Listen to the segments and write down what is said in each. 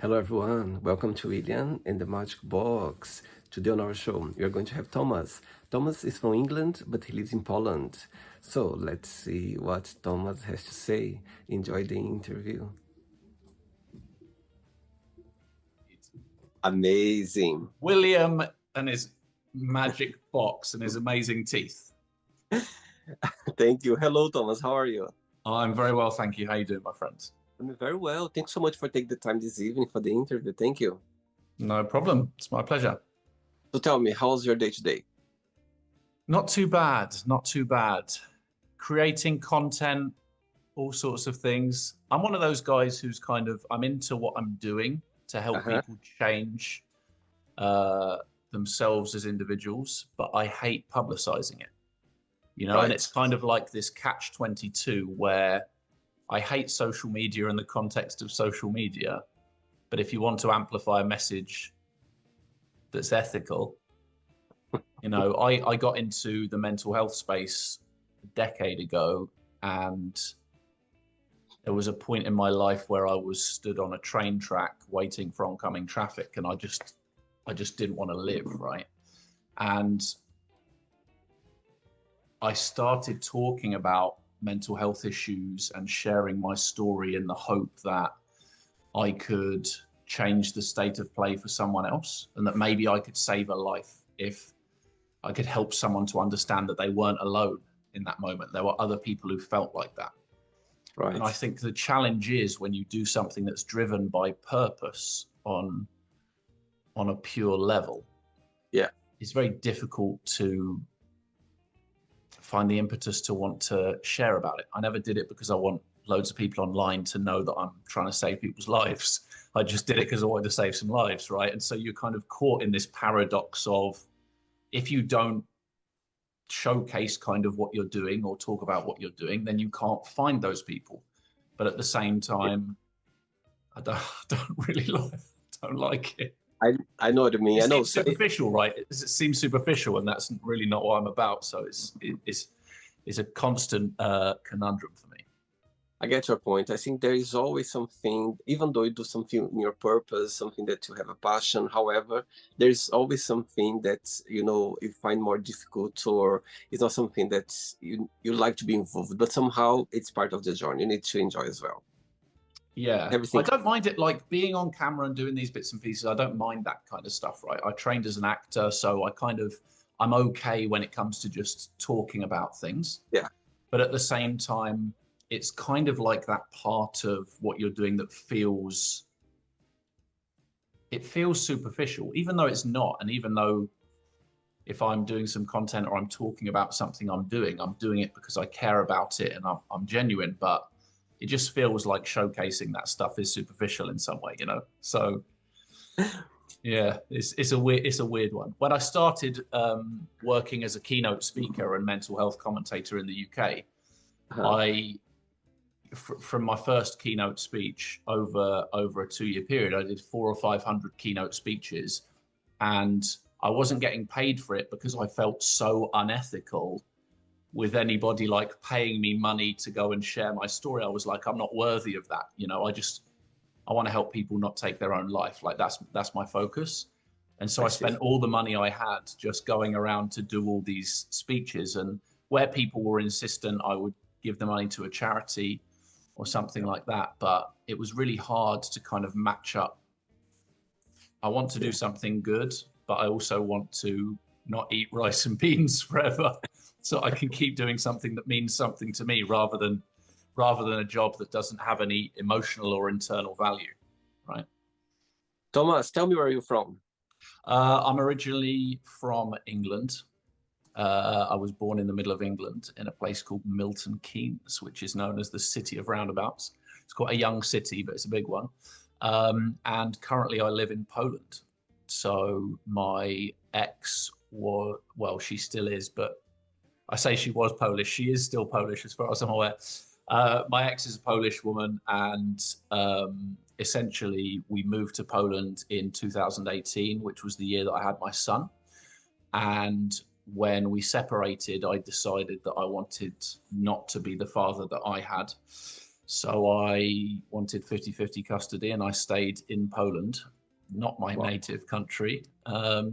Hello, everyone. Welcome to William and the Magic Box. Today on our show, we are going to have Thomas. Thomas is from England, but he lives in Poland. So let's see what Thomas has to say. Enjoy the interview. Amazing. William and his magic box and his amazing teeth. Thank you. Hello, Thomas. How are you? I'm very well, thank you. How you doing, my friends? I'm very well. Thanks so much for taking the time this evening for the interview. Thank you. No problem. It's my pleasure. So tell me, how's your day today? Not too bad. Not too bad. Creating content, all sorts of things. I'm one of those guys who's I'm into what I'm doing to help people change themselves as individuals, but I hate publicizing it. Right. And it's kind of like this catch-22 where I hate social media in the context of social media, but if you want to amplify a message that's ethical, I got into the mental health space a decade ago, and there was a point in my life where I was stood on a train track waiting for oncoming traffic, and I just didn't want to live, right? And I started talking about mental health issues and sharing my story in the hope that I could change the state of play for someone else, and that maybe I could save a life if I could help someone to understand that they weren't alone in that moment. There were other people who felt like that. Right. And I think the challenge is when you do something that's driven by purpose on a pure level, it's very difficult to find the impetus to want to share about it. I never did it because I want loads of people online to know that I'm trying to save people's lives. I just did it because I wanted to save some lives, right? And so you're kind of caught in this paradox of, if you don't showcase kind of what you're doing or talk about what you're doing, then you can't find those people. But at the same time, I don't really like it. I know what you mean. It I know. seems superficial, right? It seems superficial, and that's really not what I'm about. So it's a constant conundrum for me. I get your point. I think there is always something, even though you do something in your purpose, something that you have a passion, however, there's always something that, you find more difficult, or it's not something that you like to be involved, but somehow it's part of the journey. You need to enjoy as well. Yeah, Everything. I don't mind it, like being on camera and doing these bits and pieces. I don't mind that kind of stuff, right? I trained as an actor, so I'm okay when it comes to just talking about things. Yeah. But at the same time, it's kind of like that part of what you're doing that feels superficial, even though it's not. And even though if I'm doing some content or I'm talking about something I'm doing it because I care about it and I'm genuine, but it just feels like showcasing that stuff is superficial in some way, So yeah, it's a weird one. When I started working as a keynote speaker and mental health commentator in the UK, from my first keynote speech over a 2-year period, I did 400 or 500 keynote speeches, and I wasn't getting paid for it because I felt so unethical with anybody paying me money to go and share my story. I was like, I'm not worthy of that. I want to help people not take their own life. Like that's my focus. And so I spent all the money I had just going around to do all these speeches, and where people were insistent, I would give the money to a charity or something like that. But it was really hard to kind of match up. I want to do something good, but I also want to not eat rice and beans forever, so I can keep doing something that means something to me rather than a job that doesn't have any emotional or internal value, right? Thomas, tell me, where are you from? I'm originally from England. I was born in the middle of England in a place called Milton Keynes, which is known as the City of Roundabouts. It's quite a young city, but it's a big one. And currently I live in Poland. So my ex she still is, but I say she was Polish. She is still Polish as far as I'm aware. My ex is a Polish woman, and essentially we moved to Poland in 2018, which was the year that I had my son. And when we separated, I decided that I wanted not to be the father that I had. So I wanted 50-50 custody and I stayed in Poland, not my Wow. native country,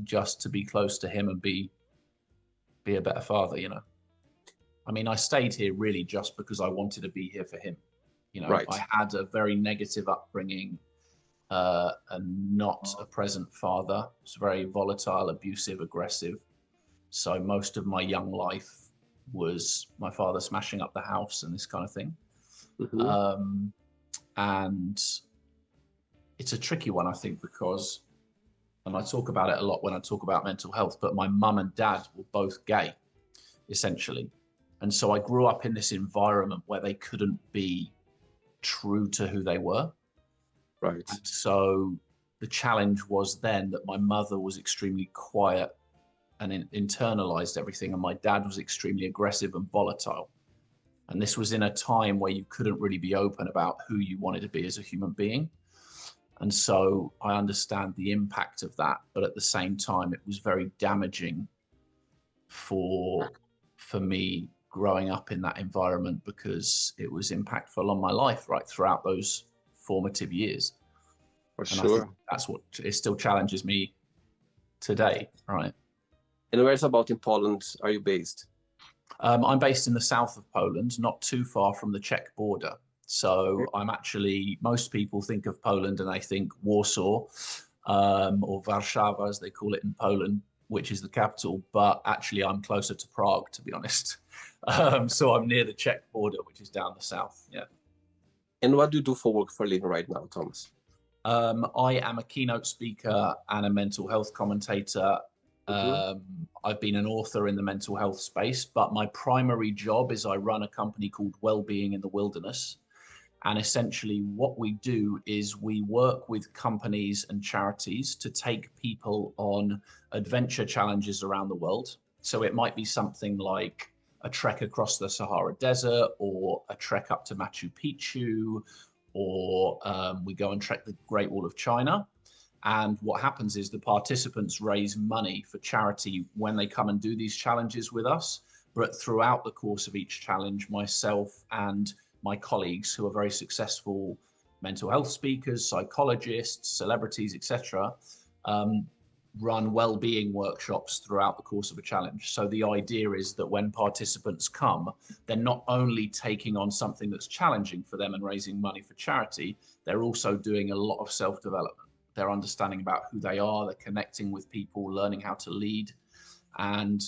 just to be close to him and be a better father, you know. I mean, I stayed here really just because I wanted to be here for him. You know, Right. I had a very negative upbringing, and not a present father. It's very volatile, abusive, aggressive. So most of my young life was my father smashing up the house and this kind of thing. Hmm. Um, and it's a tricky one, I think, because, and I talk about it a lot when I talk about mental health, but my mum and dad were both gay, essentially. And so I grew up in this environment where they couldn't be true to who they were. Right. And so the challenge was then that my mother was extremely quiet and internalized everything, and my dad was extremely aggressive and volatile. And this was in a time where you couldn't really be open about who you wanted to be as a human being. And so I understand the impact of that, but at the same time, it was very damaging for me growing up in that environment, because it was impactful on my life right throughout those formative years. For And I think sure. that's what it still challenges me today, right? And where's about in Poland are you based? I'm based in the south of Poland, not too far from the Czech border. Okay. So I'm actually, most people think of Poland and they think Warsaw, or Warszawa, as they call it in Poland, which is the capital. But actually, I'm closer to Prague, to be honest. So I'm near the Czech border, which is down the south. Yeah. And what do you do for work for a living right now, Thomas? I am a keynote speaker and a mental health commentator. Hmm. I've been an author in the mental health space, but my primary job is I run a company called Wellbeing in the Wilderness. And essentially, what we do is we work with companies and charities to take people on adventure challenges around the world. So it might be something like a trek across the Sahara Desert, or a trek up to Machu Picchu, or we go and trek the Great Wall of China. And what happens is the participants raise money for charity when they come and do these challenges with us. But throughout the course of each challenge, myself and my colleagues, who are very successful mental health speakers, psychologists, celebrities, etc., run well-being workshops throughout the course of a challenge. So the idea is that when participants come, they're not only taking on something that's challenging for them and raising money for charity, they're also doing a lot of self-development. They're understanding about who they are, they're connecting with people, learning how to lead. And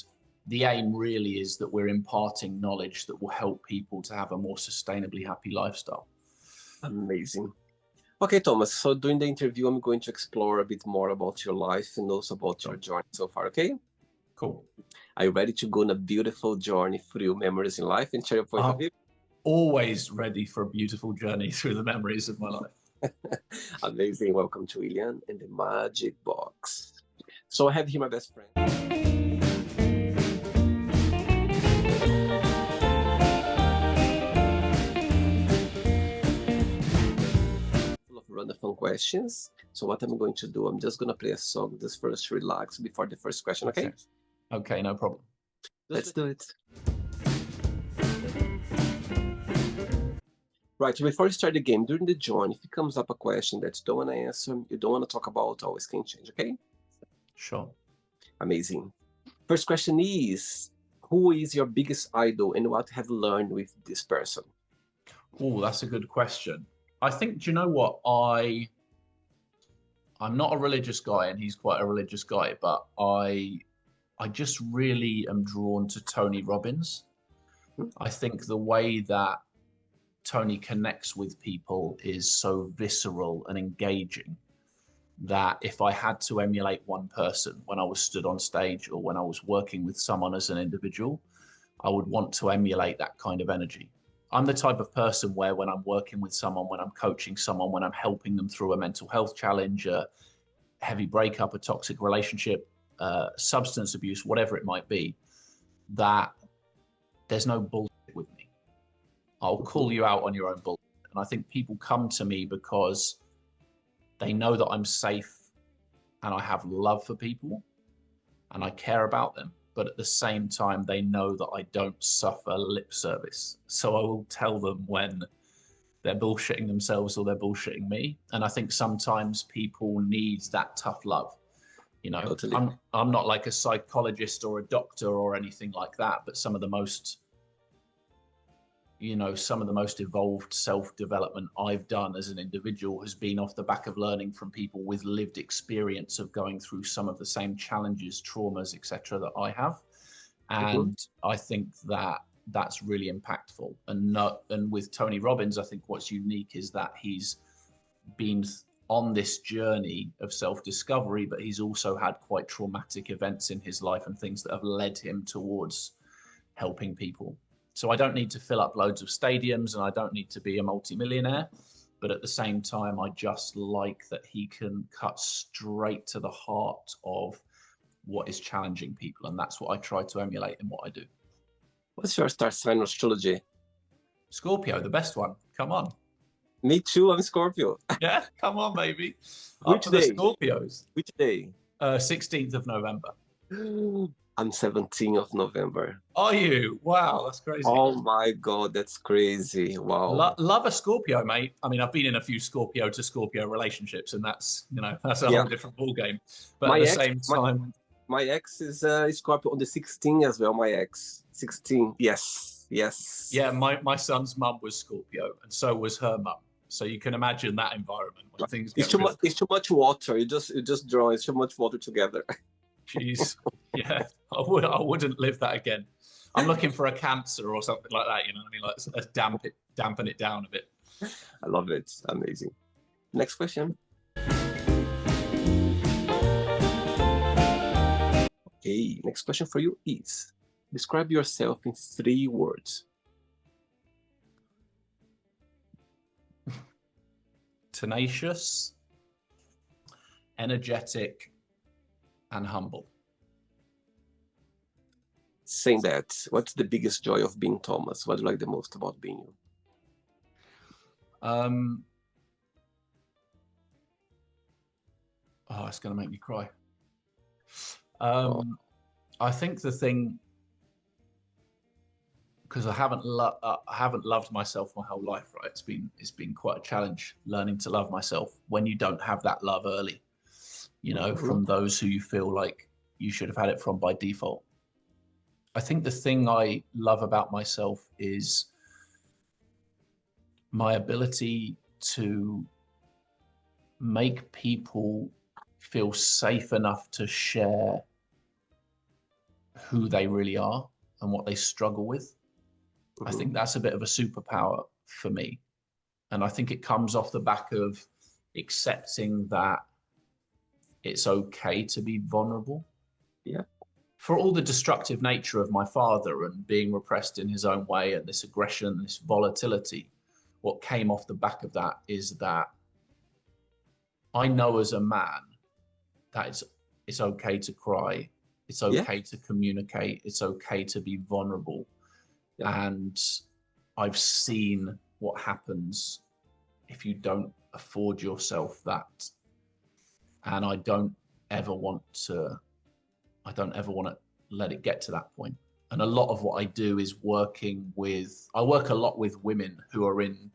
the aim really is that we're imparting knowledge that will help people to have a more sustainably happy lifestyle. Amazing. Okay, Thomas, so during the interview, I'm going to explore a bit more about your life and also about your journey so far, okay? Cool. Are you ready to go on a beautiful journey through memories in life and share your point of view? Always ready for a beautiful journey through the memories of my life. Amazing. Welcome to William and the Magic Box. So I have here my best friend. Full of random questions. So what I'm going to do, I'm just going to play a song just first to relax before the first question, okay? Okay, no problem. Let's do it. Right, before we start the game, during the join, if it comes up a question that you don't want to answer, you don't want to talk about, always can change, okay? Sure. Amazing. First question is, who is your biggest idol and what have you learned with this person? Oh, that's a good question. I think, do you know what? I'm not a religious guy and he's quite a religious guy, but I just really am drawn to Tony Robbins. I think the way that Tony connects with people is so visceral and engaging that if I had to emulate one person when I was stood on stage or when I was working with someone as an individual, I would want to emulate that kind of energy. I'm the type of person where when I'm working with someone, when I'm coaching someone, when I'm helping them through a mental health challenge, a heavy breakup, a toxic relationship, substance abuse, whatever it might be, that there's no bullshit with me. I'll call you out on your own bullshit. And I think people come to me because they know that I'm safe and I have love for people and I care about them. But at the same time, they know that I don't suffer lip service. So I will tell them when they're bullshitting themselves or they're bullshitting me. And I think sometimes people need that tough love. You know, Totally. I'm not like a psychologist or a doctor or anything like that, but some of the most, you know, some of the most evolved self-development I've done as an individual has been off the back of learning from people with lived experience of going through some of the same challenges, traumas, etc., that I have. And I think that that's really impactful. And with Tony Robbins, I think what's unique is that he's been on this journey of self-discovery, but he's also had quite traumatic events in his life and things that have led him towards helping people. So I don't need to fill up loads of stadiums and I don't need to be a multimillionaire, but at the same time, I just like that he can cut straight to the heart of what is challenging people. And that's what I try to emulate in what I do. What's your star sign astrology? Scorpio, the best one. Come on. Me too, I'm Scorpio. Yeah, come on, baby. Which Up for day? the Scorpios. Which day? 16th of November. I'm 17th of November. Are you? Wow, that's crazy. Oh my God, that's crazy. Wow. Love a Scorpio, mate. I mean, I've been in a few Scorpio to Scorpio relationships, and that's, you know, that's a whole different ballgame. But at the same time, my ex is Scorpio on the 16th as well. My ex, 16. Yes. Yeah, my son's mum was Scorpio, and so was her mum. So you can imagine that environment when things get it's too much water. You just draw. It's too much water together. Jeez, yeah, I wouldn't live that again. I'm looking for a Cancer or something like that. You know what I mean? Like let's dampen it down a bit. I love it. Amazing. Next question. Okay, next question for you is: describe yourself in 3 words. Tenacious, energetic, and humble. Saying that, what's the biggest joy of being Thomas? What do you like the most about being you? Oh, it's going to make me cry. I think the thing, because I haven't loved myself my whole life, right? It's been quite a challenge learning to love myself when you don't have that love early, you know, from those who you feel like you should have had it from by default. I think the thing I love about myself is my ability to make people feel safe enough to share who they really are and what they struggle with. I think that's a bit of a superpower for me. And I think it comes off the back of accepting that it's okay to be vulnerable. Yeah. For all the destructive nature of my father and being repressed in his own way and this aggression, this volatility, what came off the back of that is that I know as a man that it's okay to cry. It's okay to communicate. It's okay to be vulnerable. And I've seen what happens if you don't afford yourself that. And I don't ever want to let it get to that point. And a lot of what I do is I work a lot with women who are in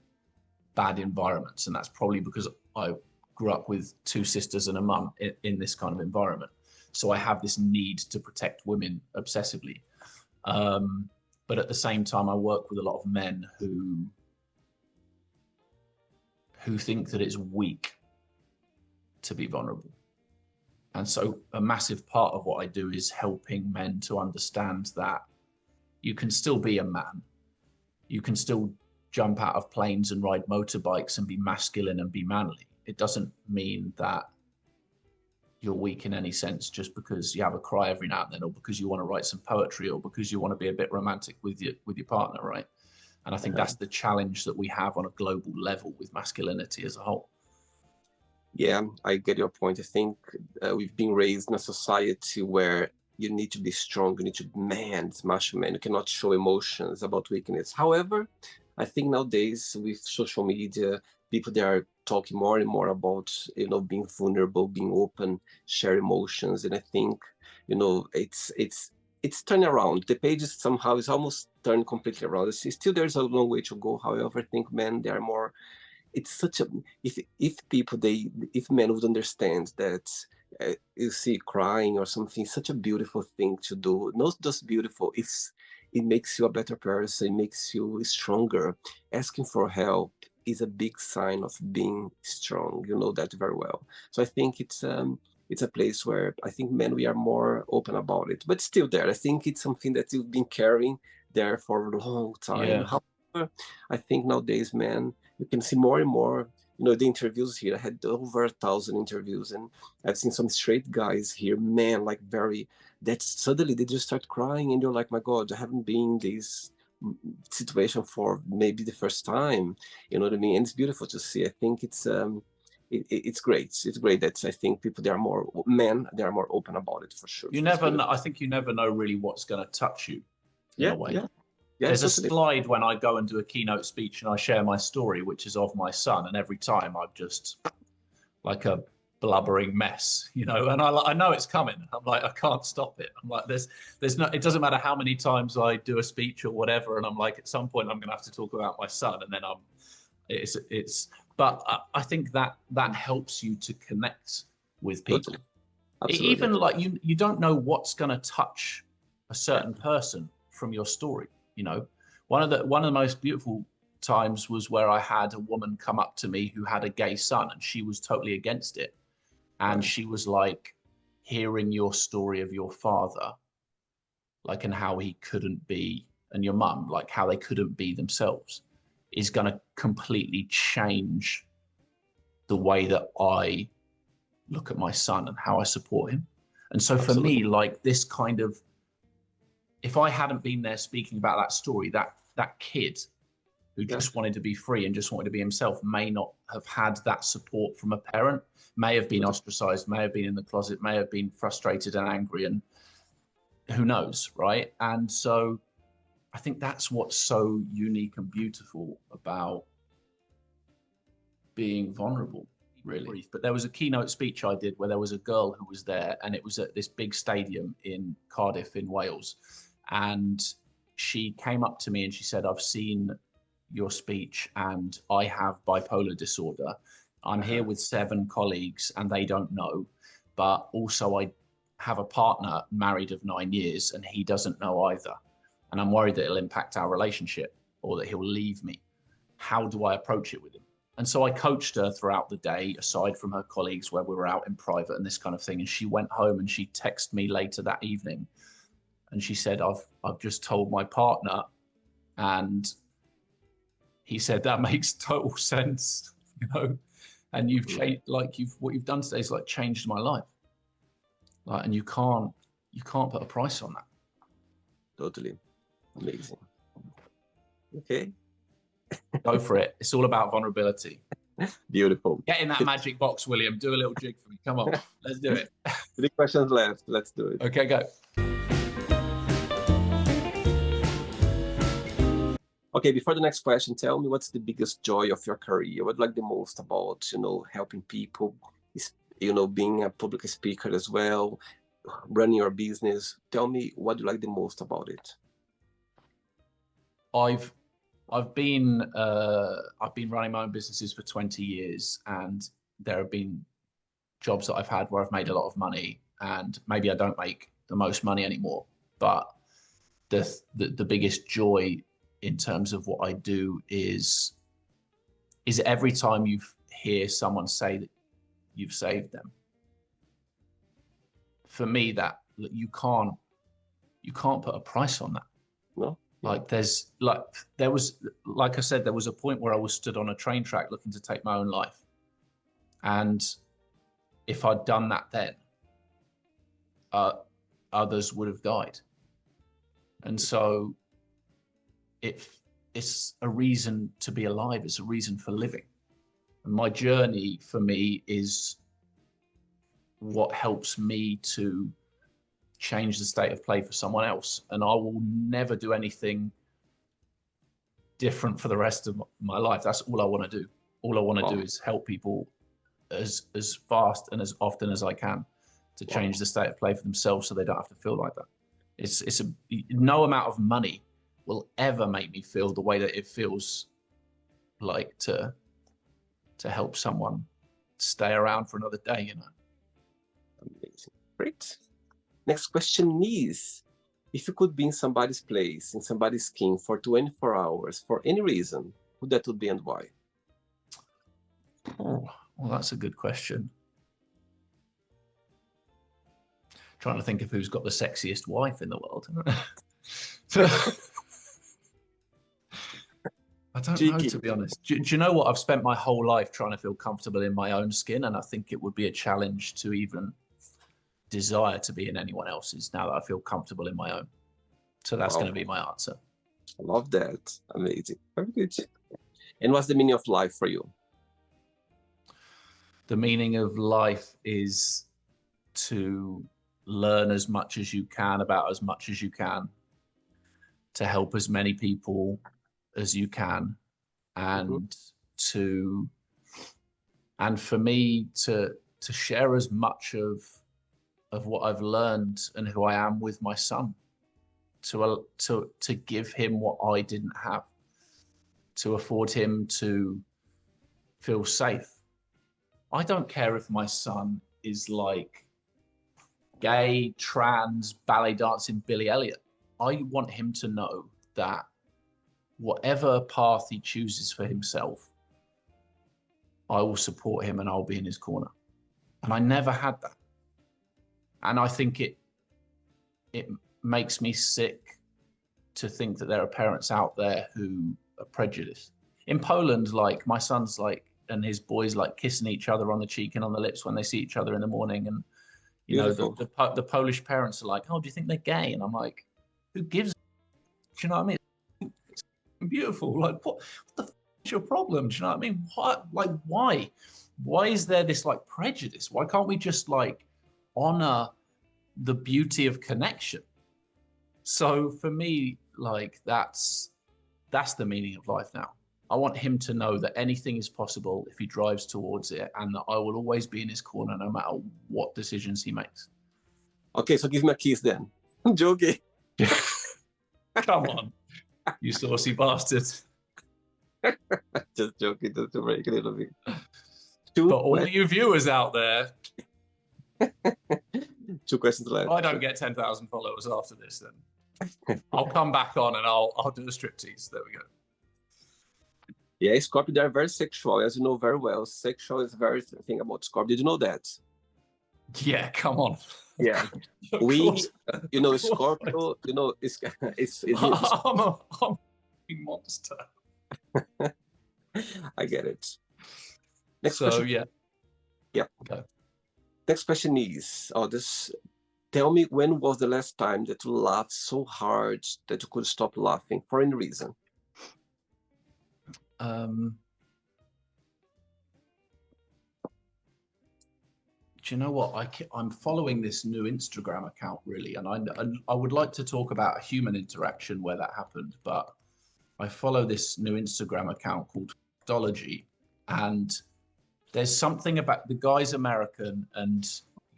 bad environments. And that's probably because I grew up with 2 sisters and a mum in this kind of environment. So I have this need to protect women obsessively. But at the same time, I work with a lot of men who think that it's weak to be vulnerable. And so a massive part of what I do is helping men to understand that you can still be a man. You can still jump out of planes and ride motorbikes and be masculine and be manly. It doesn't mean that you're weak in any sense just because you have a cry every now and then, or because you want to write some poetry, or because you want to be a bit romantic with your partner, right? And I think that's the challenge that we have on a global level with masculinity as a whole. Yeah, I get your point. I think we've been raised in a society where you need to be strong, you need to be man, macho man. You cannot show emotions about weakness. However, I think nowadays with social media, people they are talking more and more about, you know, being vulnerable, being open, share emotions. And I think, you know, it's it's turned around. The pages somehow is almost turned completely around. Still, there's a long way to go. However, I think men, they are more. It's such a if men would understand that you see crying or something, such a beautiful thing to do. Not just beautiful. It makes you a better person. It makes you stronger. Asking for help is a big sign of being strong. You know that very well. So I think it's a place where I think men, we are more open about it, but still there. I think it's something that you've been carrying there for a long time. Yeah. However, I think nowadays, men, you can see more and more. You know, the interviews here, I had over 1,000 interviews, and I've seen some straight guys here, man, like very, that suddenly they just start crying, and you're like, my God, I haven't been in this situation for maybe the first time. You know what I mean? And it's beautiful to see. I think it's great. It's great that I think people, they are more men, they are more open about it for sure. You never know. I think you never know really what's going to touch you in a way. Yeah. There's totally. a slide when I go and do a keynote speech and I share my story, which is of my son. And every time I'm just like a blubbering mess, you know, and I know it's coming. I'm like, I can't stop it. I'm like, there's no, it doesn't matter how many times I do a speech or whatever. And I'm like, at some point I'm going to have to talk about my son. And then but I think that helps you to connect with people. Absolutely. Even like you don't know what's going to touch a certain person from your story. You know, one of the most beautiful times was where I had a woman come up to me who had a gay son, and she was totally against it. And she was like, hearing your story of your father, like, and how he couldn't be, and your mum, like how they couldn't be themselves, is going to completely change the way that I look at my son and how I support him. And so for me, like this kind of, if I hadn't been there speaking about that story, that kid who just wanted to be free and just wanted to be himself may not have had that support from a parent, may have been ostracized, may have been in the closet, may have been frustrated and angry, and who knows, right? And so I think that's what's so unique and beautiful about being vulnerable, really. But there was a keynote speech I did where there was a girl who was there, and it was at this big stadium in Cardiff in Wales. And she came up to me and she said, I've seen your speech and I have bipolar disorder. I'm here with 7 colleagues and they don't know, but also I have a partner married of 9 years and he doesn't know either. And I'm worried that it'll impact our relationship or that he'll leave me. How do I approach it with him? And so I coached her throughout the day, aside from her colleagues where we were out in private and this kind of thing. And she went home and she texted me later that evening. And she said, I've just told my partner, and he said, that makes total sense, you know, and you've changed, like what you've done today is like changed my life. Like, and you can't put a price on that. Totally. Amazing. Okay. Go for it. It's all about vulnerability. Beautiful. Get in that magic box, William. Do a little jig for me. Come on. Let's do it. 3 questions left. Let's do it. Okay, go. Okay, before the next question, tell me what's the biggest joy of your career? What do you like the most about, you know, helping people, you know, being a public speaker as well, running your business? Tell me what do you like the most about it? I've been running my own businesses for 20 years, and there have been jobs that I've had where I've made a lot of money, and maybe I don't make the most money anymore, but the biggest joy in terms of what I do is every time you hear someone say that you've saved them. For me, that you can't put a price on that. No. Like there was, like I said, there was a point where I was stood on a train track looking to take my own life. And if I'd done that then, others would have died. And so it's a reason to be alive. It's a reason for living. And my journey for me is what helps me to change the state of play for someone else. And I will never do anything different for the rest of my life. That's all I want to do. All I want to do is help people as fast and as often as I can to change the state of play for themselves so they don't have to feel like that. It's no amount of money will ever make me feel the way that it feels like to help someone stay around for another day, you know. Amazing. Great. Next question is, if you could be in somebody's place, in somebody's skin for 24 hours, for any reason, who that would be and why? Oh, well, that's a good question. Trying to think of who's got the sexiest wife in the world. I don't know, to be honest. Do you know what? I've spent my whole life trying to feel comfortable in my own skin, and I think it would be a challenge to even desire to be in anyone else's now that I feel comfortable in my own. So that's going to be my answer. I love that. Amazing. Very good. And what's the meaning of life for you? The meaning of life is to learn as much as you can about as much as you can, to help as many people as you can, and for me to share as much of what I've learned and who I am with my son, to give him what I didn't have, to afford him to feel safe. I don't care if my son is like gay, trans, ballet dancing Billy Elliot. I want him to know that whatever path he chooses for himself, I will support him and I'll be in his corner. And I never had that. And I think it makes me sick to think that there are parents out there who are prejudiced. In Poland, like, my son's like, and his boys like kissing each other on the cheek and on the lips when they see each other in the morning. And, you Beautiful. Know, the Polish parents are like, oh, do you think they're gay? And I'm like, who gives a do you know what I mean? It's beautiful. Like, what the f is your problem? Do you know what I mean? What, like, why? Why is there this like prejudice? Why can't we just like honor the beauty of connection? So for me, like, that's the meaning of life now. I want him to know that anything is possible if he drives towards it, and that I will always be in his corner no matter what decisions he makes. Okay, so give me a kiss then. I'm joking. Come on, you saucy bastard. Just joking, just to break a little bit. But all you viewers out there. 2 questions left. I don't get 10,000 followers after this, then I'll come back on and I'll do a striptease. There we go. Yeah, Scorpio, they're very sexual, as you know very well. Sexual is a very thing about Scorpio. Did you know that? Yeah, come on. Yeah, we, you know, Scorpio, you know, it's I'm a monster. I get it. Next question. Yeah. Okay. Next question is, tell me, when was the last time that you laughed so hard that you could stop laughing for any reason? Do you know what? I'm following this new Instagram account, really, and I would like to talk about a human interaction where that happened, but I follow this new Instagram account called Factology, and there's something about the guy's American, and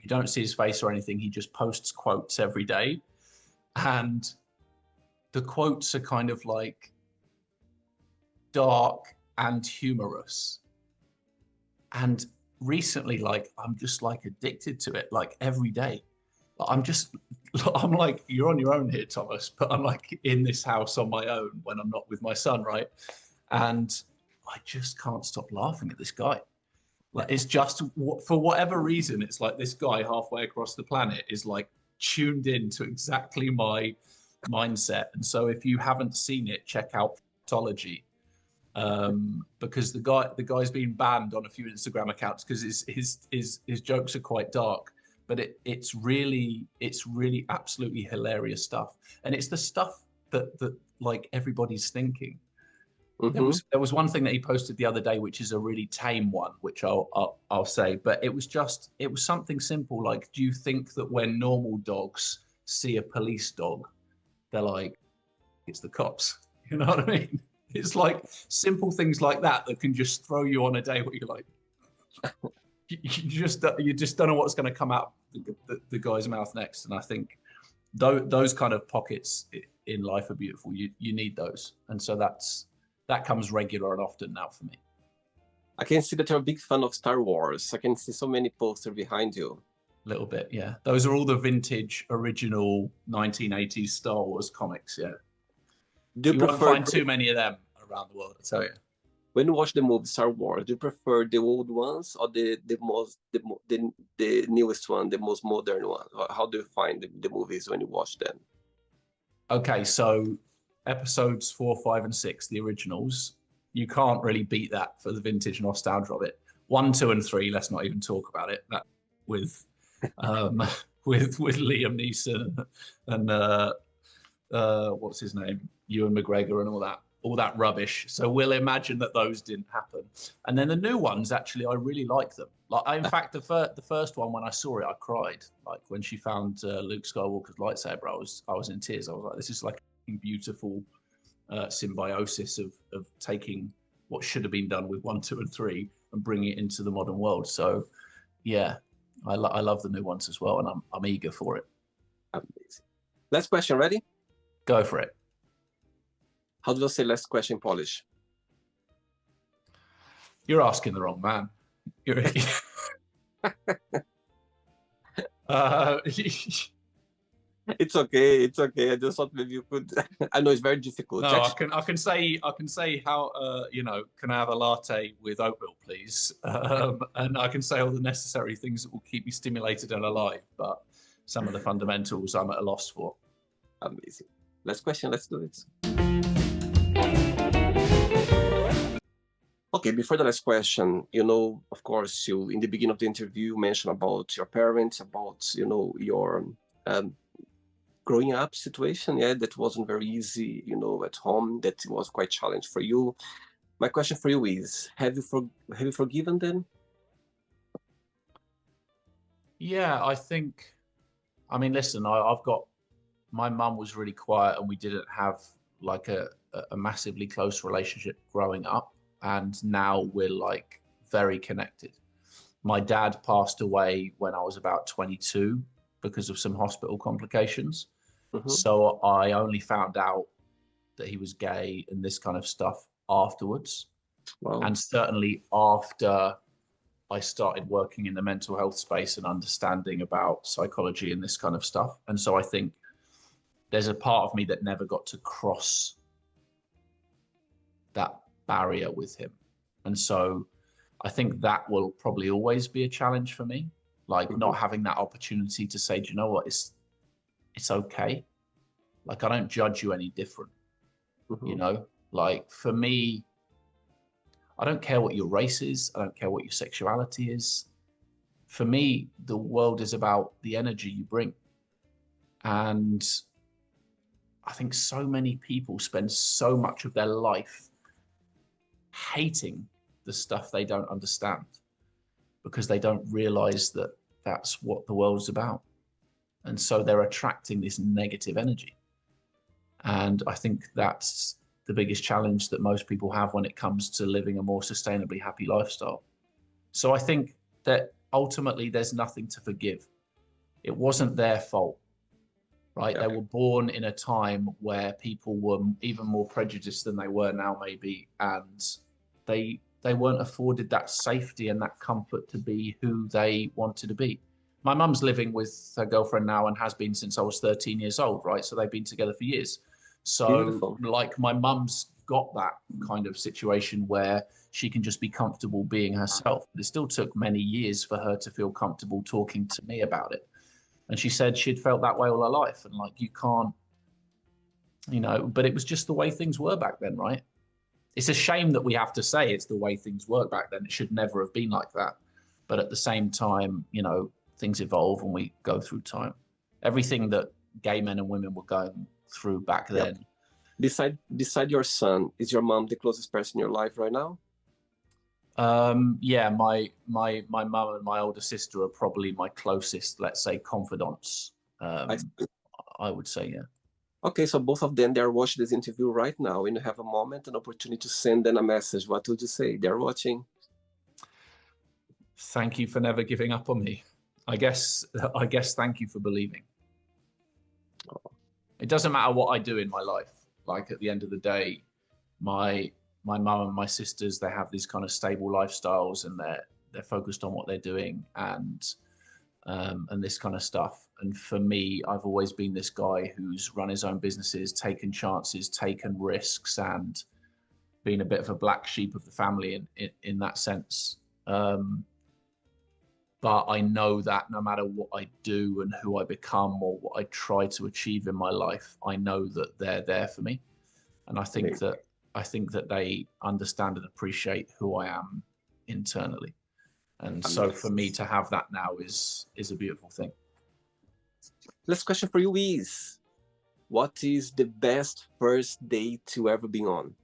you don't see his face or anything. He just posts quotes every day, and the quotes are kind of like dark and humorous. And recently, like, I'm just like addicted to it, like every day. I'm like, you're on your own here, Thomas, but I'm like in this house on my own when I'm not with my son, right? And I just can't stop laughing at this guy. Like, it's just, for whatever reason, it's like this guy halfway across the planet is like tuned in to exactly my mindset. And so if you haven't seen it, check out Factology. Because the guy's been banned on a few Instagram accounts because his jokes are quite dark, but it's really absolutely hilarious stuff, and it's the stuff that like everybody's thinking. Mm-hmm. There was one thing that he posted the other day, which is a really tame one, which I'll say, but it was something simple like, do you think that when normal dogs see a police dog, they're like, it's the cops? You know what I mean? It's like simple things like that can just throw you on a day where you're like, you just don't know what's going to come out the guy's mouth next. And I think those kind of pockets in life are beautiful. You need those, and so that comes regular and often now for me. I can see that you're a big fan of Star Wars. I can see so many posters behind you. A little bit, yeah. Those are all the vintage, original 1980s Star Wars comics, yeah. Do you won't prefer find too many of them around the world, I tell you. when you watch the movie Star Wars? Do you prefer the old ones or the newest one, the most modern one? How do you find the movies when you watch them? Okay, so episodes 4, 5, and 6, the originals, you can't really beat that for the vintage nostalgia of it. 1, 2, and 3, let's not even talk about it. That with with Liam Neeson and what's his name, Ewan McGregor, and all that rubbish. So we'll imagine that those didn't happen. And then the new ones, actually, I really like them. Like, in fact, the first one, when I saw it, I cried. Like when she found Luke Skywalker's lightsaber, I was in tears. I was like, this is like a beautiful symbiosis of taking what should have been done with 1, 2, and 3 and bringing it into the modern world. So yeah, I love the new ones as well, and I'm eager for it. Amazing. Last question, ready? Go for it. How do you say last question in Polish? You're asking the wrong man. You're It's okay. It's okay. I just thought maybe you could. I know it's very difficult. No, I can say how can I have a latte with oat milk, please? And I can say all the necessary things that will keep me stimulated and alive. But some of the fundamentals I'm at a loss for. Amazing. Last question. Let's do it. Okay, before the last question, of course, you in the beginning of the interview mentioned about your parents, about your growing up situation, that wasn't very easy, at home, that was quite challenging for you. My question for you is, have you forgiven them? Yeah, I mean, listen, I've got, my mum was really quiet and we didn't have like a massively close relationship growing up. And now we're like very connected. My dad passed away when I was about 22 because of some hospital complications. Mm-hmm. So I only found out that he was gay and this kind of stuff afterwards. Wow. And certainly after I started working in the mental health space and understanding about psychology and this kind of stuff. And so I think there's a part of me that never got to cross that barrier with him. And so I think that will probably always be a challenge for me, like not having that opportunity to say, do you know what, it's okay. Like, I don't judge you any different, like for me, I don't care what your race is. I don't care what your sexuality is. For me, the world is about the energy you bring. And I think so many people spend so much of their life hating the stuff they don't understand because they don't realize that that's what the world's about. And so they're attracting this negative energy. And I think that's the biggest challenge that most people have when it comes to living a more sustainably happy lifestyle. So I think that ultimately there's nothing to forgive. It wasn't their fault, right? Okay. They were born in a time where people were even more prejudiced than they were now, maybe, and they weren't afforded that safety and that comfort to be who they wanted to be. My mum's living with her girlfriend now and has been since I was 13 years old, right? So they've been together for years. So beautiful. Like my mum's got that kind of situation where she can just be comfortable being herself. But it still took many years for her to feel comfortable talking to me about it. And she said she'd felt that way all her life. And like, you can't, but it was just the way things were back then, right? It's a shame that we have to say it's the way things were back then. It should never have been like that. But at the same time, things evolve and we go through time. Everything that gay men and women were going through back then. Beside your son, is your mom the closest person in your life right now? Yeah, my mum and my older sister are probably my closest, let's say, confidants. I would say, yeah. Okay, so both of them, they're watching this interview right now, and you have a moment, an opportunity to send them a message. What would you say? They're watching. Thank you for never giving up on me. I guess thank you for believing. It doesn't matter what I do in my life. Like at the end of the day, my mum and my sisters, they have these kind of stable lifestyles, and they're focused on what they're doing, and this kind of stuff. And for me, I've always been this guy who's run his own businesses, taken chances, taken risks, and been a bit of a black sheep of the family in that sense. But I know that no matter what I do and who I become or what I try to achieve in my life, I know that they're there for me. And I think that they understand and appreciate who I am internally. And so for me to have that now is a beautiful thing. Last question for you is, what is the best first date you ever been on?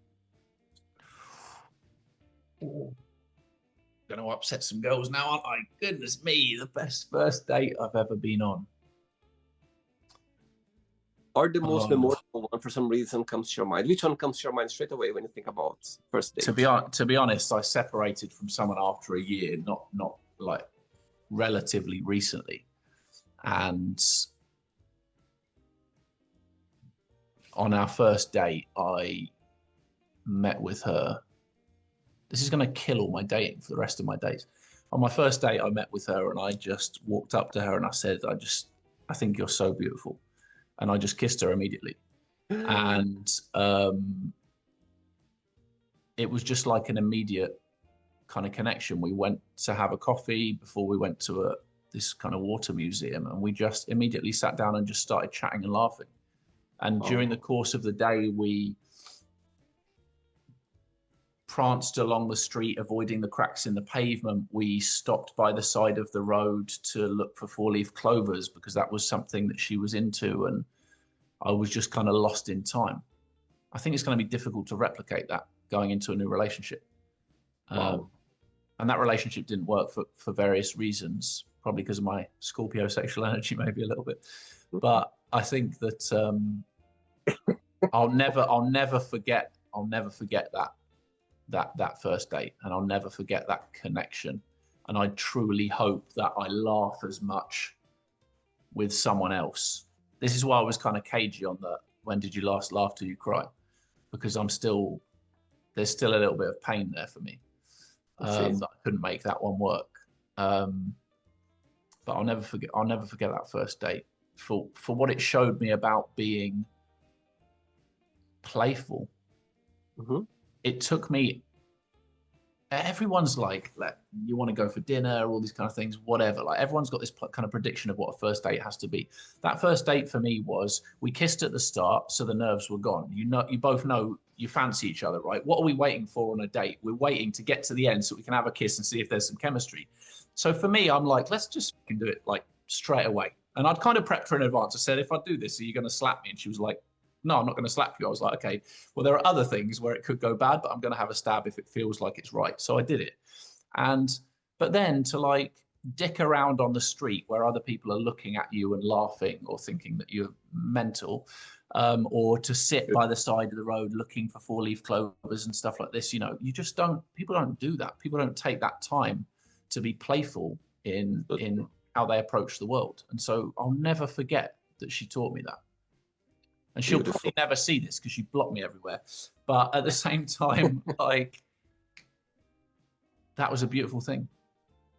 Going to upset some girls now, aren't I? Goodness me, the best first date I've ever been on. Or the most memorable one for some reason comes to your mind? Which one comes to your mind straight away when you think about first date? To be honest, I separated from someone after a year, not like relatively recently. And on our first date, I met with her. This is going to kill all my dating for the rest of my days. On my first date, I met with her and I just walked up to her and I said, I think you're so beautiful. And I just kissed her immediately. And it was just like an immediate kind of connection. We went to have a coffee before we went to this kind of water museum, and we just immediately sat down and just started chatting and laughing. And during the course of the day, we pranced along the street, avoiding the cracks in the pavement. We stopped by the side of the road to look for four-leaf clovers because that was something that she was into, and I was just kind of lost in time. I think it's going to be difficult to replicate that going into a new relationship. And that relationship didn't work for various reasons, probably because of my Scorpio sexual energy, maybe a little bit. But I think that I'll never forget that first date, and I'll never forget that connection. And I truly hope that I laugh as much with someone else. This is why I was kind of cagey on the when did you last laugh till you cry, because there's still a little bit of pain there for me. That I couldn't make that one work. But I'll never forget that first date for what it showed me about being playful. Mm-hmm. It took me, everyone's like, you want to go for dinner, all these kind of things, whatever. Like everyone's got this kind of prediction of what a first date has to be. That first date for me was, we kissed at the start, so the nerves were gone. You both know you fancy each other, right? What are we waiting for on a date? We're waiting to get to the end so we can have a kiss and see if there's some chemistry. So for me, I'm like, let's just do it like straight away. And I'd kind of prepped her in advance. I said, if I do this, are you going to slap me? And she was like, no, I'm not going to slap you. I was like, okay, well, there are other things where it could go bad, but I'm going to have a stab if it feels like it's right. So I did it. But then to like dick around on the street where other people are looking at you and laughing or thinking that you're mental, or to sit by the side of the road looking for four-leaf clovers and stuff like this, people don't do that. People don't take that time to be playful in how they approach the world. And so I'll never forget that she taught me that. And she'll probably never see this because she blocked me everywhere. But at the same time, like, that was a beautiful thing.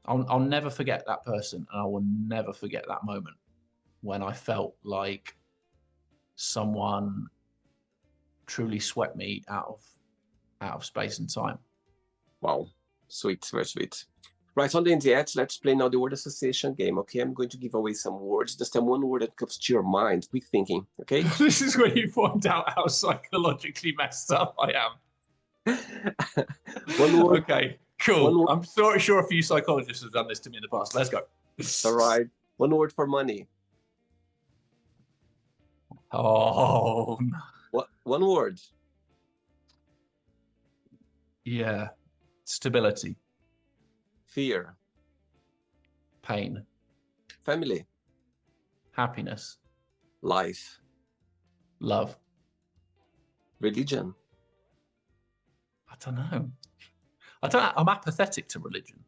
I'll never forget that person, and I will never forget that moment when I felt like someone truly swept me out of space and time. Wow, sweet, very sweet. Right, on the NDX, let's play now the word association game, okay? I'm going to give away some words. Just tell one word that comes to your mind. Quick thinking, okay? This is where you find out how psychologically messed up I am. One word. Okay, cool. I'm sure a few psychologists have done this to me in the past. Let's go. All right. One word for money. Oh. What? One word. Yeah. Stability. Fear. Pain. Family. Happiness. Life. Love. Religion. I don't know. I'm apathetic to religion.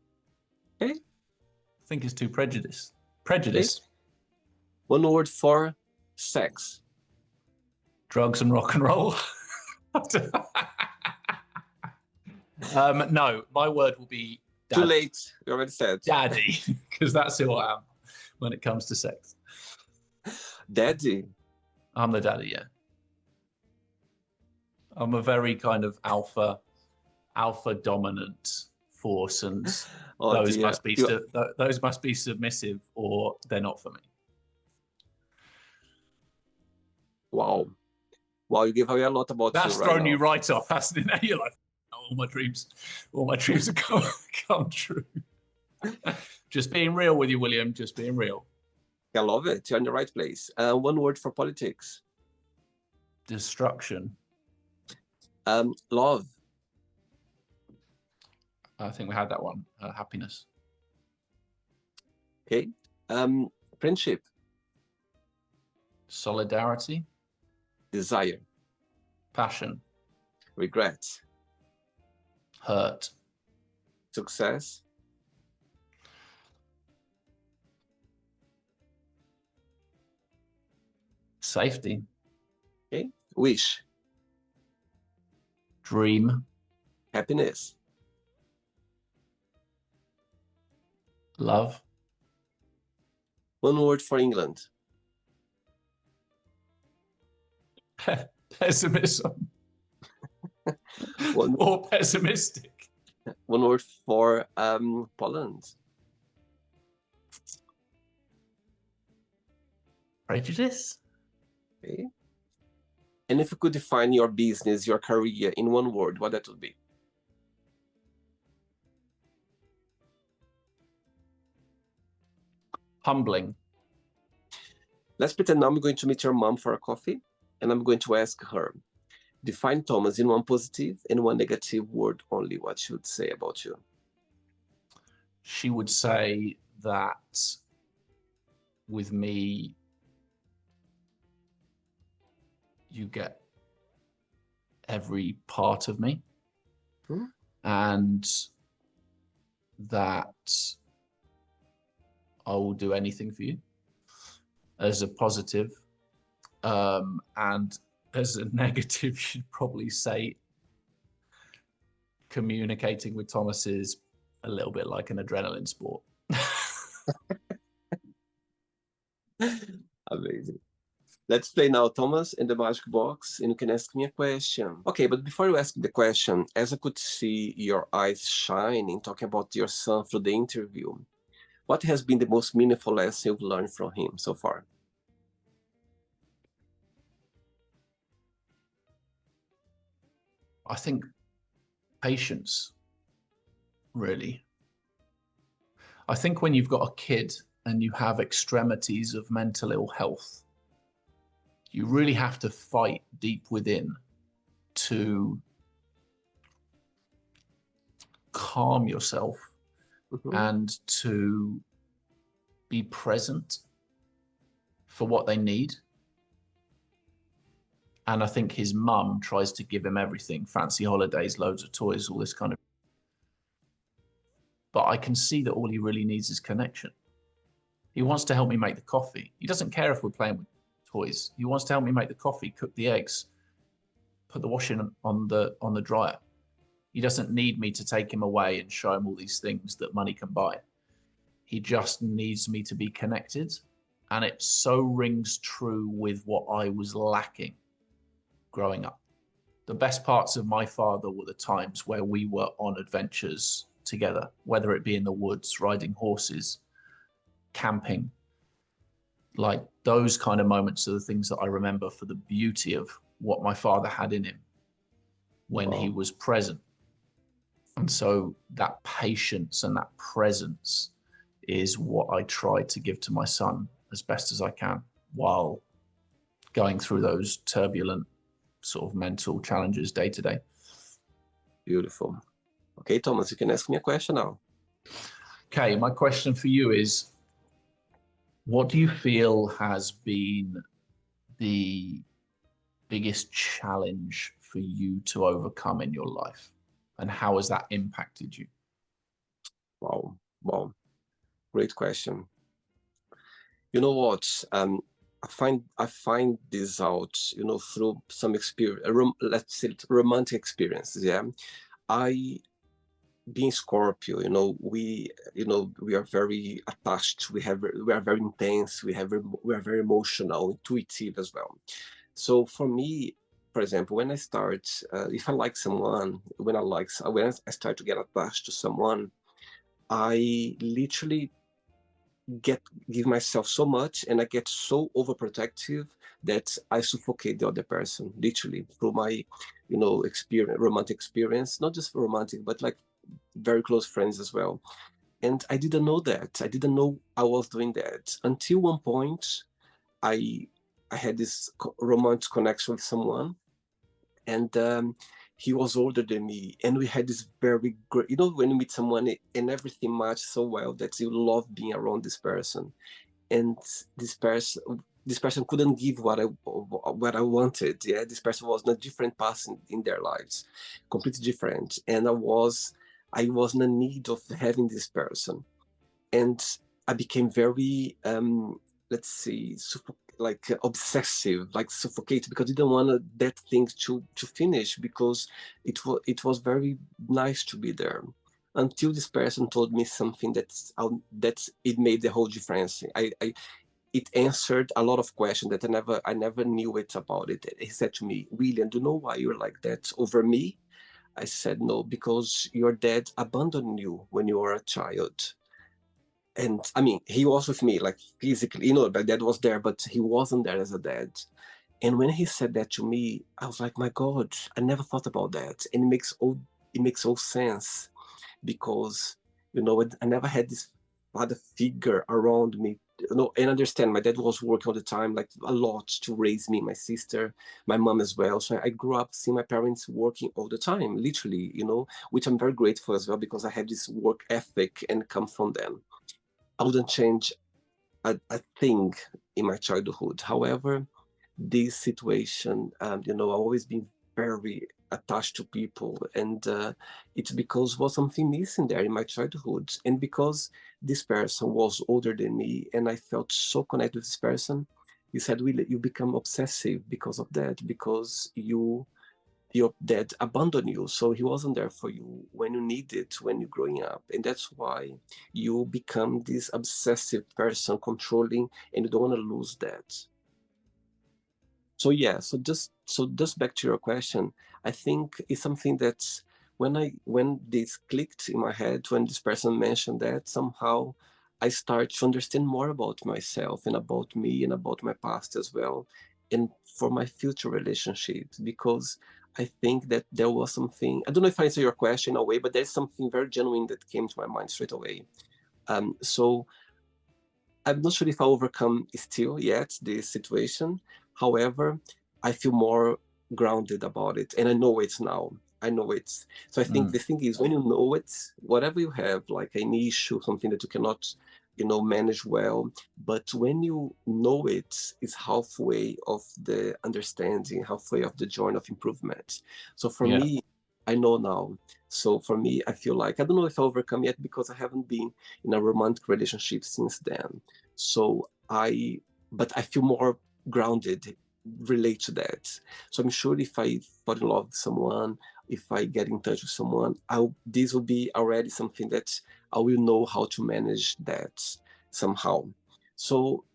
Okay. I think it's too prejudiced. Prejudice. Okay. One word for sex. Drugs and rock and roll. No, my word will be Too daddy. late. You already said. Daddy, because that's who I am when it comes to sex. Daddy. I'm the daddy, yeah. I'm a very kind of alpha dominant force, and those must be those must be submissive, or they're not for me. Wow. Wow, you give away a lot about That's you right thrown now. you right off, hasn't it? You're like, all my dreams have come true. Just being real with you, William. Just being real. I love it. You're in the right place. One word for politics. Destruction. Love. I think we had that one. Happiness. Okay. Friendship. Solidarity. Desire. Passion. Regret. Hurt. Success. Safety. Okay. Wish. Dream. Happiness. Love. One word for England. Pessimism. Or pessimistic. One word for Poland. Prejudice. Okay. And if you could define your business, your career in one word, what that would be? Humbling. Let's pretend now I'm going to meet your mom for a coffee, and I'm going to ask her, define Thomas in one positive and one negative word only. What she would say about you? She would say that with me, you get every part of me, and that I will do anything for you as a positive. And as a negative, you'd probably say communicating with Thomas is a little bit like an adrenaline sport. Amazing. Let's play now, Thomas, in the magic box, and you can ask me a question. Okay, but before you ask the question, as I could see your eyes shining, talking about your son through the interview, what has been the most meaningful lesson you've learned from him so far? I think patience, really. I think when you've got a kid and you have extremities of mental ill health, you really have to fight deep within to calm yourself and to be present for what they need. And I think his mum tries to give him everything, fancy holidays, loads of toys, all this kind of. But I can see that all he really needs is connection. He wants to help me make the coffee. He doesn't care if we're playing with toys. He wants to help me make the coffee, cook the eggs, put the washing on the dryer. He doesn't need me to take him away and show him all these things that money can buy. He just needs me to be connected. And it so rings true with what I was lacking growing up. The best parts of my father were the times where we were on adventures together, whether it be in the woods, riding horses, camping. Like those kind of moments are the things that I remember for the beauty of what my father had in him when he was present. And so that patience and that presence is what I try to give to my son as best as I can while going through those turbulent sort of mental challenges day to day. Beautiful. Okay, Thomas, you can ask me a question now. Okay, my question for you is, what do you feel has been the biggest challenge for you to overcome in your life? And how has that impacted you? Wow. Great question. You know what? I find this out, through some experience, let's say romantic experiences. Yeah, I being Scorpio, we are very attached. We are very intense. We are very emotional, intuitive as well. So for me, for example, when I start, if I like someone, when I start to get attached to someone, I literally get give myself so much, and I get so overprotective that I suffocate the other person, literally, through my, experience, romantic experience, not just romantic, but like very close friends as well. And I didn't know that. I didn't know I was doing that until one point. I I had this romantic connection with someone, and he was older than me, and we had this very great. When you meet someone and everything matches so well that you love being around this person, and this person. This person couldn't give what I wanted. Yeah, this person was in a different path in their lives, completely different. And I was in a need of having this person, and I became very, let's see, like obsessive, like suffocated, because I didn't want that thing to finish, because it was very nice to be there, until this person told me something that it made the whole difference. It answered a lot of questions that I never knew it about it. He said to me, "William, do you know why you're like that over me?" I said, "No, because your dad abandoned you when you were a child." And I mean, he was with me, like physically, my dad was there, but he wasn't there as a dad. And when he said that to me, I was like, my God, I never thought about that. And it makes all sense, because, I never had this father figure around me. And understand, my dad was working all the time, like a lot, to raise me, my sister, my mom as well. So I grew up seeing my parents working all the time, literally, which I'm very grateful as well, because I have this work ethic and come from them. I wouldn't change a thing in my childhood. However, this situation, I've always been very attached to people, and it's because was something missing there in my childhood, and because this person was older than me, and I felt so connected with this person. He said, "Will you become obsessive because of that? Because your dad abandoned you, so he wasn't there for you when you need it, when you're growing up, and that's why you become this obsessive person, controlling, and you don't want to lose that." So yeah, so just back to your question, I think it's something that when this clicked in my head, when this person mentioned that, somehow I start to understand more about myself and about me and about my past as well, and for my future relationships, because I think that there was something. I don't know if I answer your question in a way, but there's something very genuine that came to my mind straight away. So I'm not sure if I overcome still yet this situation. However, I feel more grounded about it, and I know it now. I know it. So I think the thing is, when you know it, whatever you have, like an issue, something that you cannot, manage well, but when you know it, it's halfway of the understanding, halfway of the journey of improvement. So for Yeah. me, I know now. So for me, I feel like I don't know if I overcome yet, because I haven't been in a romantic relationship since then. So but I feel more grounded relate to that. So I'm sure if I fall in love with someone, if I get in touch with someone, this will be already something that I will know how to manage that somehow. So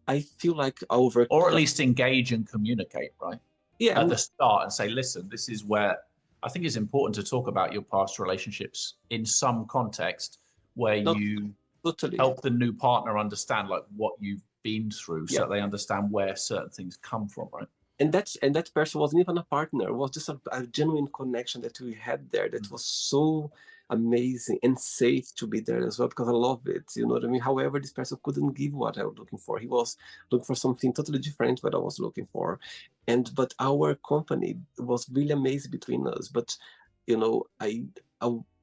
I feel like I Or at overcome. least engage and communicate, right? Yeah, At the start and say, listen, this is where I think it's important to talk about your past relationships in some context where no, you totally. help the new partner understand like what you've been through Yeah. so they understand where certain things come from, right? And that person wasn't even a partner. It was just a genuine connection that we had there, that was so amazing and safe to be there as well, because I love it. You know what I mean? However, this person couldn't give what I was looking for. He was looking for something totally different what I was looking for. But our company was really amazing between us. But I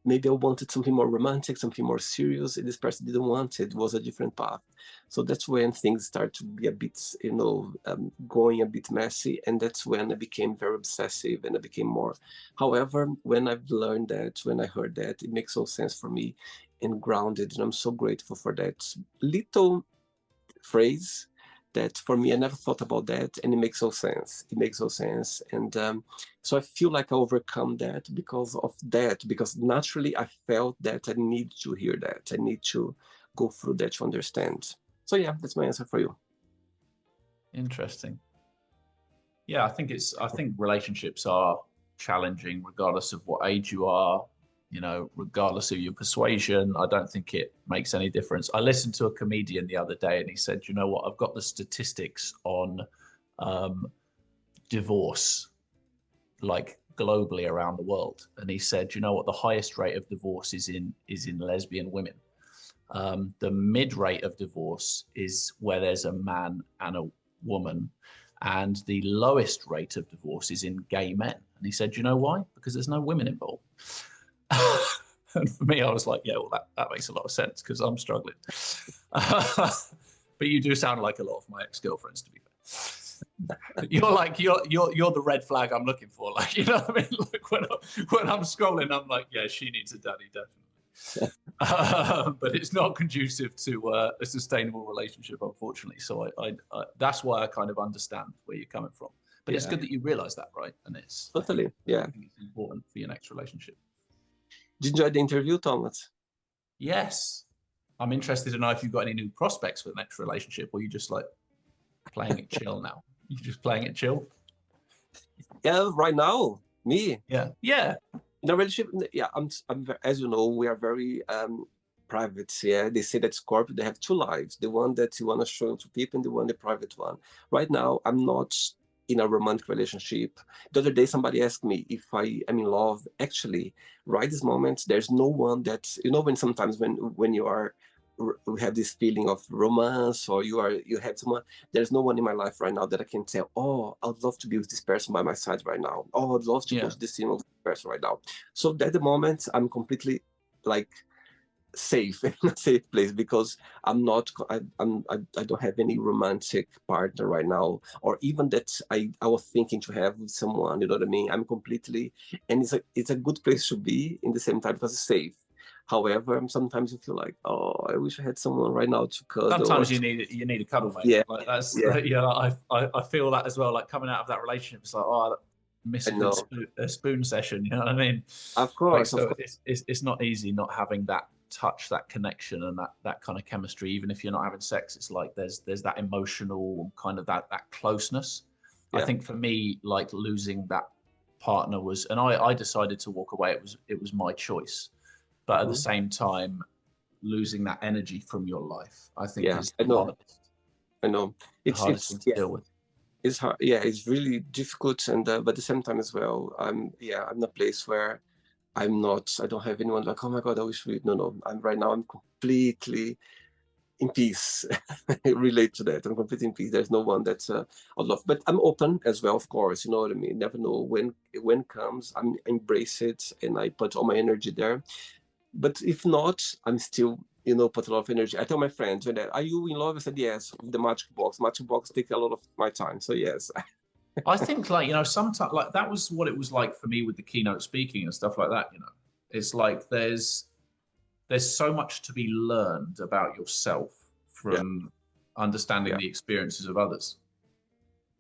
maybe I wanted something more romantic, something more serious, and this person didn't want it. It was a different path. So that's when things start to be a bit, going a bit messy, and that's when I became very obsessive, and I became more. However, when I've learned that, when I heard that, it makes all sense for me, and grounded, and I'm so grateful for that little phrase that for me, I never thought about that, and it makes no sense. It makes no sense. And so I feel like I overcome that because of that, because naturally I felt that I need to hear that. I need to go through that to understand. So yeah, that's my answer for you. Interesting. Yeah, I think relationships are challenging regardless of what age you are, regardless of your persuasion. I don't think it makes any difference. I listened to a comedian the other day and he said, you know what, I've got the statistics on divorce, like globally around the world. And he said, you know what, the highest rate of divorce is in lesbian women. The mid rate of divorce is where there's a man and a woman. And the lowest rate of divorce is in gay men. And he said, you know why? Because there's no women involved. And for me, I was like, yeah, well, that makes a lot of sense because I'm struggling. But you do sound like a lot of my ex-girlfriends, to be fair. You're like you're the red flag I'm looking for. Like, you know what I mean? Like when I'm scrolling, I'm like, yeah, she needs a daddy, definitely. But it's not conducive to a sustainable relationship, unfortunately. So I that's why I kind of understand where you're coming from. But it's good that you realize that, right? And it's totally, yeah, I think it's important for your next relationship. Did you enjoy the interview, Thomas? Yes. I'm interested to know if you've got any new prospects for the next relationship, or you just like playing it chill now. You just playing it chill? Yeah, right now, me. Yeah. In a relationship, yeah, I'm as you know, we are very private. Yeah, they say that Scorpio, they have two lives: the one that you want to show to people, and the one, the private one. Right now, I'm not in a romantic relationship. The other day, somebody asked me if I am in love. Actually, right this moment, there's no one that, when sometimes when you are, we have this feeling of romance, or you have someone. There's no one in my life right now that I can tell, oh, I'd love to be with this person by my side right now. Oh, I'd love to go to the cinema with this person right now. So at the moment, I'm completely like safe in a safe place, because I don't have any romantic partner right now, or even that I was thinking to have with someone. You know what I mean? I'm completely, and it's a good place to be in the same time because it's safe. However, sometimes you feel like, oh, I wish I had someone right now to cuddle. Sometimes you need a cuddle, mate. Yeah, like that's I feel that as well. Like coming out of that relationship, it's like, oh, I miss a spoon session. You know what I mean? Of course. Like, so it's not easy not having that touch, that connection, and that kind of chemistry. Even if you're not having sex, it's like there's that emotional kind of that closeness. Yeah. I think for me, like losing that partner was, and I decided to walk away. It was my choice. But at the same time, losing that energy from your life, I think, is the hardest. I know. It's hardest thing to deal with. It's hard. Yeah, it's really difficult, and but at the same time as well, I'm in a place where I don't have anyone like, oh my God, I wish we. No. I'm completely in peace. I relate to that. I'm completely in peace. There's no one that's I love, but I'm open as well, of course. You know what I mean? Never know when comes. I embrace it, and I put all my energy there. But if not, I'm still, put a lot of energy. I tell my friends, are you in love? I said, yes, with the magic box. Magic box takes a lot of my time. So yes. I think sometimes like that was what it was like for me with the keynote speaking and stuff like that. It's like there's so much to be learned about yourself from understanding the experiences of others.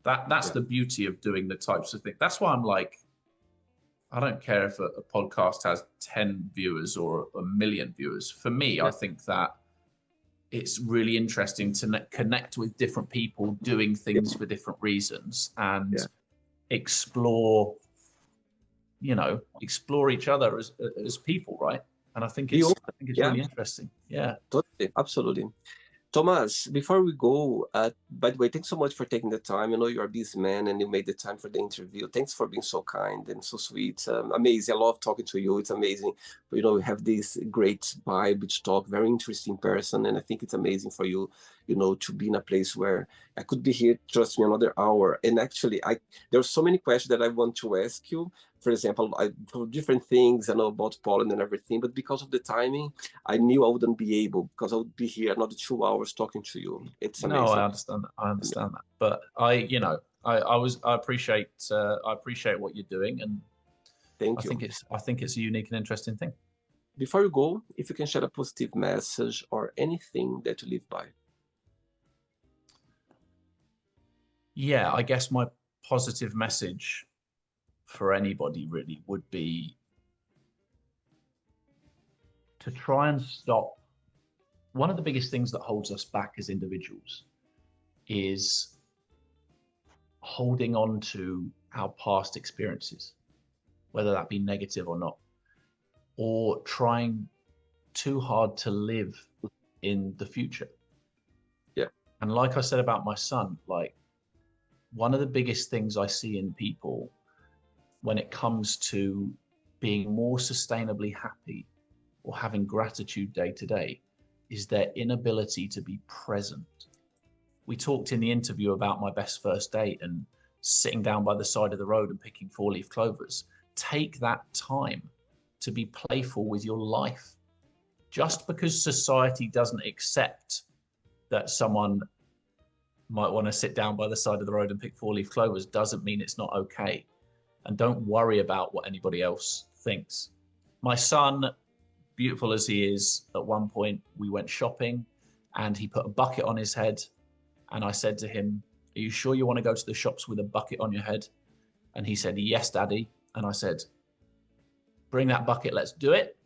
That's the beauty of doing the types of things. That's why I'm like, I don't care if a podcast has 10 viewers or 1 million viewers. For me, I think that it's really interesting to connect with different people doing things for different reasons and explore each other as people, right? And I think it's really interesting. Yeah, totally, absolutely. Thomas, before we go, by the way, thanks so much for taking the time. I know you're a busy man and you made the time for the interview. Thanks for being so kind and so sweet. Amazing. I love talking to you. It's amazing. We have this great vibe to talk, very interesting person. And I think it's amazing for you, to be in a place where I could be here, trust me, another hour. And actually, there are so many questions that I want to ask you. For example, for different things, I know about Poland and everything, but because of the timing, I knew I wouldn't be able, because I would be here another 2 hours talking to you. It's amazing. No, I understand that. But I appreciate what you're doing, and thank you. I think it's a unique and interesting thing. Before you go, if you can share a positive message or anything that you live by. Yeah, I guess my positive message for anybody really would be to try and stop. One of the biggest things that holds us back as individuals is holding on to our past experiences, whether that be negative or not, or trying too hard to live in the future. Yeah. And like I said about my son, like one of the biggest things I see in people when it comes to being more sustainably happy or having gratitude day to day is their inability to be present. We talked in the interview about my best first date and sitting down by the side of the road and picking 4-leaf clovers. Take that time to be playful with your life. Just because society doesn't accept that someone might want to sit down by the side of the road and pick 4-leaf clovers doesn't mean it's not okay. And don't worry about what anybody else thinks. My son, beautiful as he is, at one point we went shopping and he put a bucket on his head. And I said to him, "Are you sure you want to go to the shops with a bucket on your head?" And he said, "Yes, Daddy." And I said, "Bring that bucket, let's do it."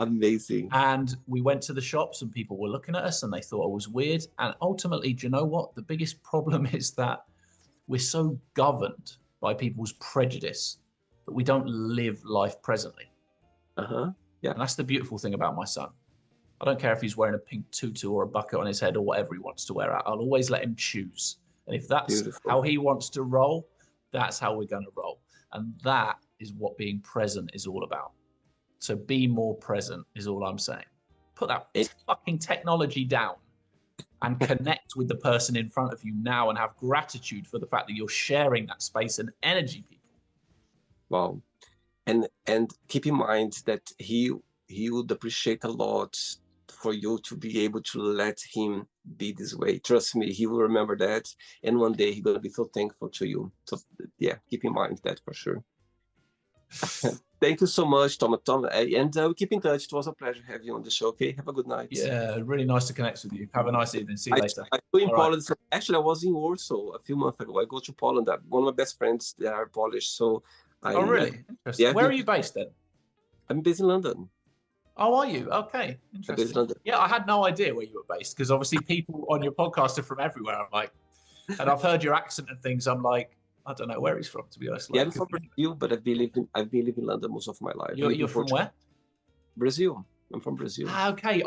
Amazing. And we went to the shops and people were looking at us and they thought it was weird. And ultimately, do you know what? The biggest problem is that we're so governed by people's prejudice that we don't live life presently. Yeah. And that's the beautiful thing about my son. I don't care if he's wearing a pink tutu or a bucket on his head or whatever he wants to wear out. I'll always let him choose. And if that's Beautiful. how he wants to roll, that's how we're going to roll. And that is what being present is all about. So be more present is all I'm saying. Put that fucking technology down and connect with the person in front of you now and have gratitude for the fact that you're sharing that space and energy, people. Wow. And keep in mind that he would appreciate a lot for you to be able to let him be this way. Trust me, he will remember that. And one day he's going to be so thankful to you. So yeah, keep in mind that for sure. Thank you so much, Tom. And we'll keep in touch. It was a pleasure having you on the show. Okay, have a good night. Yeah, really nice to connect with you. Have a nice evening. See you later. I flew in Poland. Right. Actually, I was in Warsaw a few months ago. I go to Poland. One of my best friends, they are Polish. So oh, really? Interesting. Yeah, where are you based then? I'm based in London. Oh, are you? Okay, interesting. Yeah, I had no idea where you were based because obviously people on your podcast are from everywhere. I'm like, and I've heard your accent and things. I'm like, I don't know where he's from, to be honest. Yeah, I'm from Brazil, but I've been living in London most of my life. You're from where? Brazil. I'm from Brazil. Okay.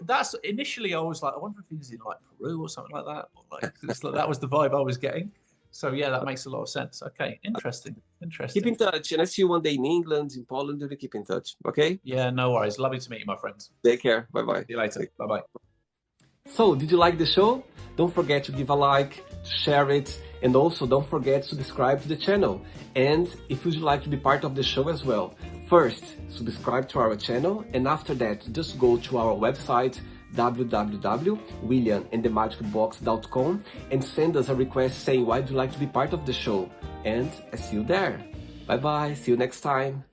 That's initially I was like, I wonder if he's in like Peru or something like that. Or like, that was the vibe I was getting. So yeah, that makes a lot of sense. Okay, interesting. Keep in touch, and I see you one day in England, in Poland. We keep in touch. Okay? Yeah, no worries. Lovely to meet you, my friends. Take care. Bye-bye. See you later. Bye-bye. So, did you like the show? Don't forget to give a like, share it, and also don't forget to subscribe to the channel. And if you'd like to be part of the show as well, first, subscribe to our channel, and after that, just go to our website, www.williamandthemagicbox.com, and send us a request saying why would you like to be part of the show. And I see you there. Bye bye, see you next time.